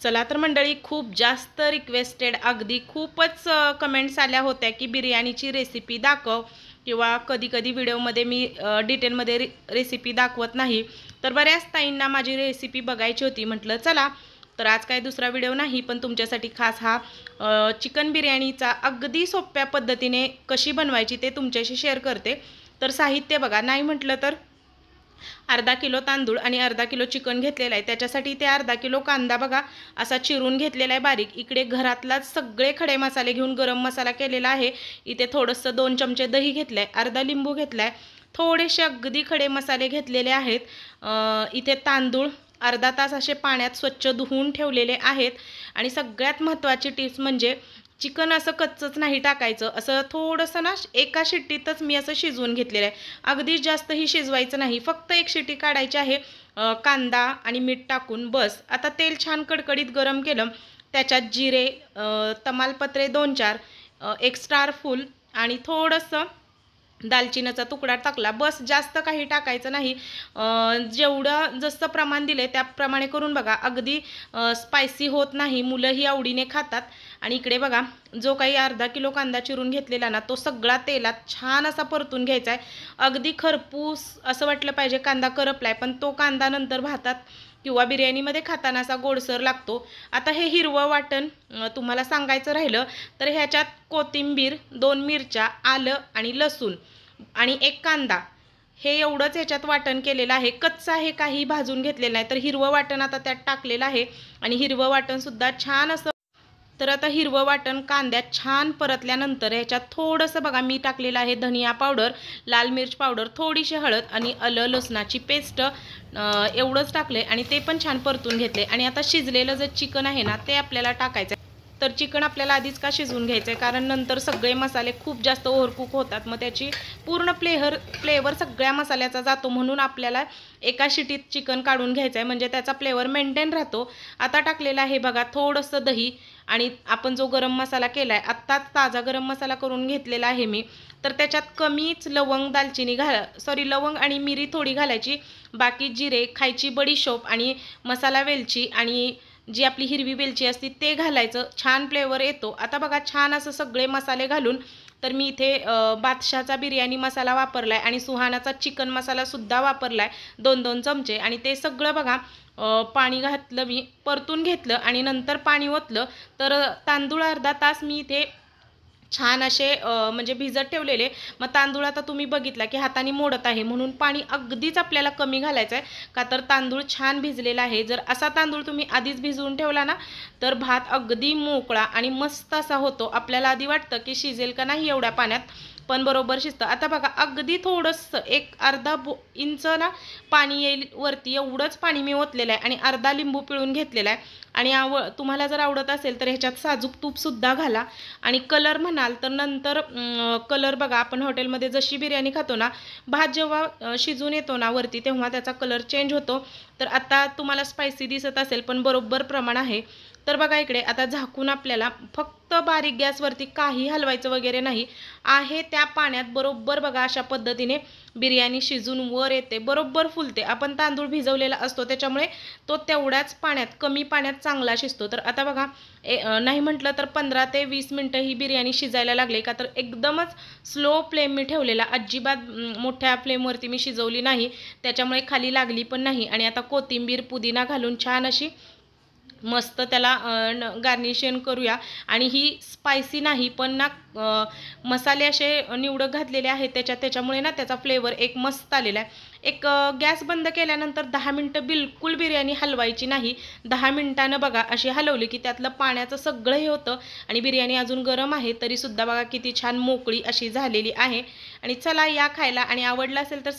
चला तर मंडळी, खूप जास्त रिक्वेस्टेड, अगदी खूपच कमेंट्स आल्या होत्या की बिर्याणीची रेसिपी दाखव, किंवा कधी कधी व्हिडिओमध्ये मी डिटेलमध्ये रेसिपी दाखवत नाही. तर बऱ्याच ताईंना माझी रेसिपी बघायची होती. म्हटलं चला तर आज काय दुसरा व्हिडिओ नाही, पण तुमच्यासाठी खास हा चिकन बिर्याणीचा अगदी सोप्या पद्धतीने कशी बनवायची ते तुमच्याशी शेअर करते. तर साहित्य बघा, नाही म्हटलं तर अर्धा किलो तांदूळ आणि अर्धा किलो चिकन घेतलेला आहे. त्याच्यासाठी ते अर्धा किलो कांदा बघा असा चिरून घेतलेला आहे बारीक. इकडे घरातलाच सगळे खडे मसाले घेऊन गरम मसाला केलेला आहे. इथे थोडंसं 2 चमचे दही घेतलं आहे, अर्धा लिंबू घेतला आहे, थोडेसे अगदी खडे मसाले घेतलेले आहेत. इथे तांदूळ अर्धा तास असे पाण्यात स्वच्छ धुवून ठेवलेले आहेत. आणि सगळ्यात महत्त्वाची टिप्स म्हणजे चिकन असं कच्चंच नाही टाकायचं, असं थोडंसं ना एका शिट्टीतच मी असं शिजवून घेतलेलं आहे. अगदी जास्तही शिजवायचं नाही, फक्त एक शिट्टी काढायची आहे कांदा आणि मीठ टाकून बस. आता तेल छान कडकडीत गरम केलं, त्याच्यात जिरे, तमालपत्रे 2-4, एक स्टार फूल आणि थोडंसं दालचिनीचा तुकडा टाकला, बस. जास्त काही टाकायचं नाही. जेवढं जसं प्रमाण दिले त्याप्रमाणे करून बघा. अगदी स्पायसी होत नाही, मुलंही आवडीने खातात. आणि इकडे बघा, जो काही अर्धा किलो कांदा चिरून घेतलेला ना, तो सगळा तेलात छान असा परतून घ्यायचा आहे. अगदी खरपूस असं वाटलं पाहिजे कांदा करपलाय, पण तो कांदा नंतर भातात किंवा बिर्याणीमध्ये खाताना असा गोडसर लागतो. आता हे हिरवं वाटण तुम्हाला सांगायचं राहिलं तर ह्याच्यात कोथिंबीर, 2 मिरच्या, आलं आणि लसूण आणि एक कांदा, हे एवढंच ह्याच्यात वाटण केलेलं आहे. कच्चं आहे, काही भाजून घेतलेलं नाही. तर हिरवं वाटण आता त्यात टाकलेलं आहे आणि हिरवं वाटणसुद्धा छान असं. तर आता हिरवं वाटण कांद्यात छान परतल्यानंतर ह्याच्यात थोडंसं बघा मी टाकलेलं आहे धनिया पावडर, लाल मिर्च पावडर, थोडीशी हळद आणि आलं लसणाची पेस्ट, एवढंच टाकले आणि ते पण छान परतून घेतले. आणि आता शिजलेलं जे चिकन आहे ना, ते आपल्याला टाकायचं. तर चिकन आपल्याला आधीच का शिजवून घ्यायचं आहे, कारण नंतर सगळे मसाले खूप जास्त ओव्हरकुक होतात, मग त्याची पूर्ण फ्लेवर सगळ्या मसाल्याचा जातो. म्हणून आपल्याला एका शिटीत चिकन काढून घ्यायचं आहे, म्हणजे त्याचा फ्लेवर मेंटेन राहतो. आता टाकलेला आहे बघा थोडंसं दही आणि आपण जो गरम मसाला केला आहे, आत्ताच ताजा गरम मसाला करून घेतलेला आहे मी. तर त्याच्यात कमीच लवंग, दालचिनी लवंग आणि मिरी थोडी घालायची, बाकी जिरे, खायची बडीशोप आणि मसाला वेलची आणि जी आपली हिरवी वेलची असते ते घालायचं, छान फ्लेवर येतो. आता बघा छान असं सगळे मसाले घालून, तर मी इथे बादशाचा बिर्याणी मसाला वापरलाय आणि सुहानाचा चिकन मसाला सुद्धा वापरलाय 2-2 चमचे. आणि ते सगळं बघा पाणी घातलं, मी परतून घेतलं आणि नंतर पाणी ओतलं. तर तांदूळ अर्धा तास मी इथे छान असे म्हणजे भिजत ठेवलेले. मग तांदूळ आता तुम्ही बघितला की हाताने मोडत आहे, म्हणून पाणी अगदीच आपल्याला कमी घालायचं आहे, का तर तांदूळ छान भिजलेला आहे. जर असा तांदूळ तुम्ही आधीच भिजवून ठेवला ना, तर भात अगदी मोकळा आणि मस्त असा होतो. आपल्याला आधी वाटतं की शिजेल का नाही एवढ्या पाण्यात, पण बरोबर शिजतं. आता बघा अगदी थोडंसं एक अर्धा इंच ना पाणी येईल वरती, एवढंच पाणी मी ओतलेलं आहे आणि अर्धा लिंबू पिळून घेतलेला आहे. आणि तुम्हाला जर आवडत असेल तर ह्याच्यात साजूक तूपसुद्धा घाला. आणि कलर म्हणाल तर नंतर कलर बघा, आपण हॉटेलमध्ये जशी बिर्याणी खातो ना, भात जेव्हा शिजून येतो ना वरती, तेव्हा त्याचा कलर चेंज होतो. तर आता तुम्हाला स्पायसी दिसत असेल, पण बरोबर प्रमाण आहे. तर बघा इकडे आता झाकून आपल्याला फक्त बारीक गॅसवरती, काही हलवायचं वगैरे नाही आहे, त्या पाण्यात बरोबर बघा अशा पद्धतीने बिर्याणी शिजून वर येते, बरोबर फुलते. आपण तांदूळ भिजवलेला असतो त्याच्यामुळे तो तेवढ्याच पाण्यात, कमी पाण्यात चांगला शिजतो. तर आता बघा नाही म्हटलं तर 15 ते 20 मिनटं ही बिर्याणी शिजायला लागली, का तर एकदमच स्लो फ्लेम मी ठेवलेला, अजिबात मोठ्या फ्लेमवरती मी शिजवली नाही, त्याच्यामुळे खाली लागली पण नाही. आणि आता कोथिंबीर, पुदिना घालून छान अशी मस्त त्याला गार्निशिंग करूया. आणि ही स्पायसी नाही, पण ना मसाले असे निवडक घातलेले आहेत त्याच्यामुळे ना त्याचा फ्लेवर एक मस्त आलेला आहे. एक गॅस बंद केल्यानंतर 10 मिनटं बिलकुल बिर्याणी हलवायची नाही. 10 मिनटानं बघा अशी हलवली की त्यातलं पाण्याचं सगळं हे होतं आणि बिर्याणी अजून गरम आहे तरीसुद्धा बघा किती छान मोकळी अशी झालेली आहे. आणि चला या खायला. आणि आवडलं असेल तर